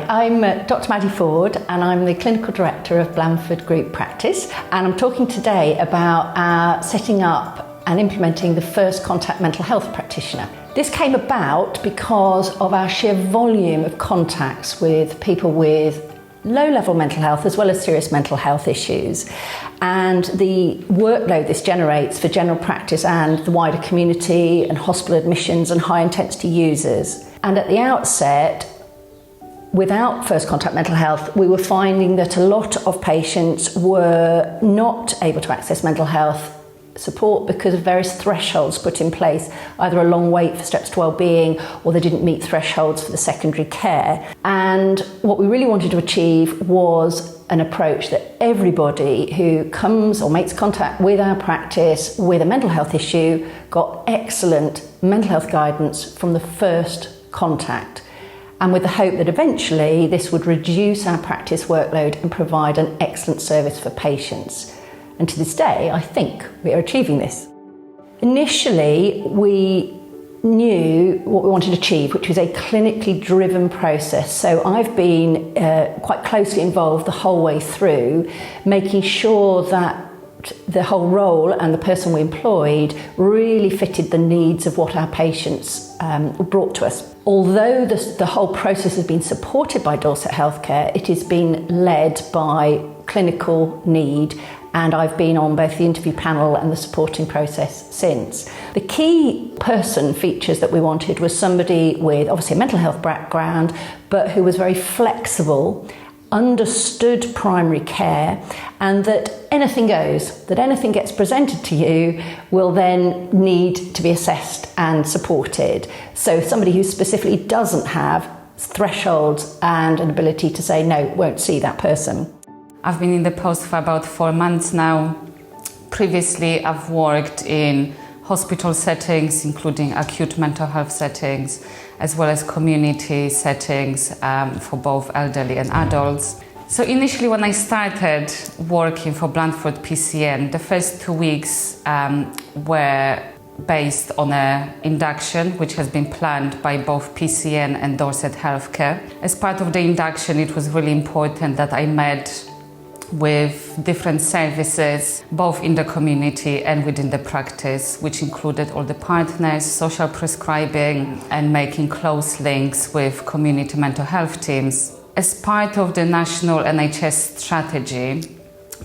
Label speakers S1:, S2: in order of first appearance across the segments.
S1: I'm Dr. Maddy Ford and I'm the Clinical Director of Blandford Group Practice, and I'm talking today about our setting up and implementing the first contact mental health practitioner. This came about because of our sheer volume of contacts with people with low-level mental health as well as serious mental health issues, and the workload this generates for general practice and the wider community and hospital admissions and high-intensity users. And at the outset, without first contact mental health, we were finding that a lot of patients were not able to access mental health support because of various thresholds put in place, either a long wait for steps to wellbeing or they didn't meet thresholds for the secondary care. And what we really wanted to achieve was an approach that everybody who comes or makes contact with our practice with a mental health issue got excellent mental health guidance from the first contact, and with the hope that eventually this would reduce our practice workload and provide an excellent service for patients. And to this day, I think we are achieving this. Initially, we knew what we wanted to achieve, which was a clinically driven process. So I've been quite closely involved the whole way through, making sure that the whole role and the person we employed really fitted the needs of what our patients brought to us. Although the whole process has been supported by Dorset Healthcare, it has been led by clinical need, and I've been on both the interview panel and the supporting process since. The key person features that we wanted was somebody with obviously a mental health background, but who was very flexible, understood primary care, and that anything goes, that anything gets presented to you will then need to be assessed and supported. So somebody who specifically doesn't have thresholds and an ability to say, no, won't see that person.
S2: I've been in the post for about 4 months now. Previously, I've worked in hospital settings, including acute mental health settings, as well as community settings for both elderly and adults. So initially, when I started working for Blandford PCN, the first 2 weeks were based on an induction, which has been planned by both PCN and Dorset Healthcare. As part of the induction, it was really important that I met with different services, both in the community and within the practice, which included all the partners, social prescribing, and making close links with community mental health teams. As part of the national NHS strategy,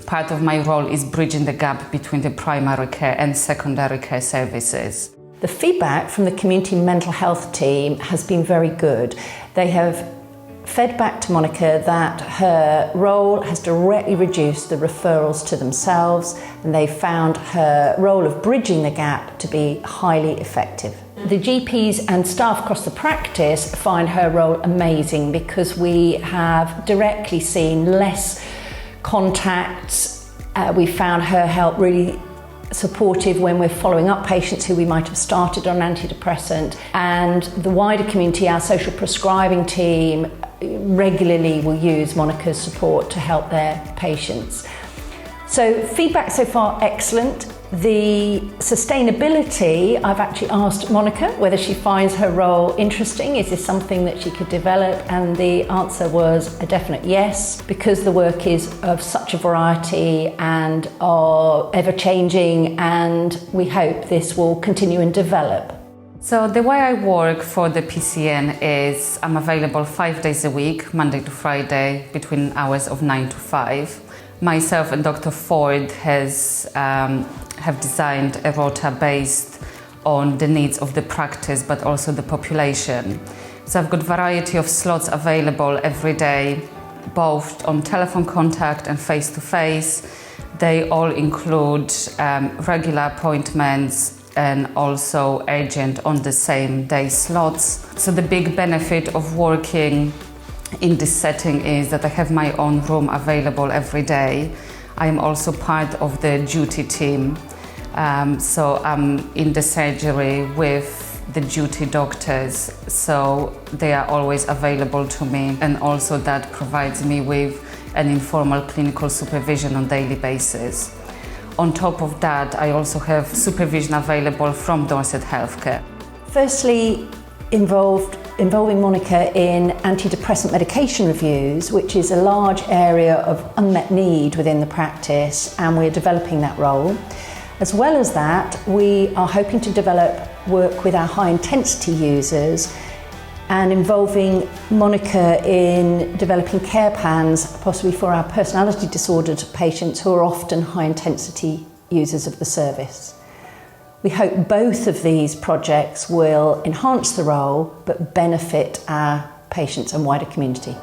S2: part of my role is bridging the gap between the primary care and secondary care services.
S1: The feedback from the community mental health team has been very good. They have fed back to Monika that her role has directly reduced the referrals to themselves, and they found her role of bridging the gap to be highly effective. The GPs and staff across the practice find her role amazing because we have directly seen less contacts. We found her help really supportive when we're following up patients who we might have started on antidepressant, and the wider community, our social prescribing team, regularly will use Monika's support to help their patients. So feedback so far excellent. The sustainability, I've actually asked Monika whether she finds her role interesting. Is this something that she could develop? And the answer was a definite yes, because the work is of such a variety and are ever-changing, and we hope this will continue and develop.
S2: So the way I work for the PCN is I'm available 5 days a week, Monday to Friday, between hours of 9 to 5. Myself and Dr. Ford have designed a rota based on the needs of the practice, but also the population. So I've got variety of slots available every day, both on telephone contact and face-to-face. They all include regular appointments and also urgent on the same day slots. So the big benefit of working in this setting is that I have my own room available every day. I am also part of the duty team. So I'm in the surgery with the duty doctors, so they are always available to me, and also that provides me with an informal clinical supervision on a daily basis. On top of that, I also have supervision available from Dorset Healthcare.
S1: Firstly, involved involving Monika in antidepressant medication reviews, which is a large area of unmet need within the practice, and we're developing that role. As well as that, we are hoping to develop work with our high intensity users and involving Monika in developing care plans, possibly for our personality disordered patients who are often high intensity users of the service. We hope both of these projects will enhance the role but benefit our patients and wider community.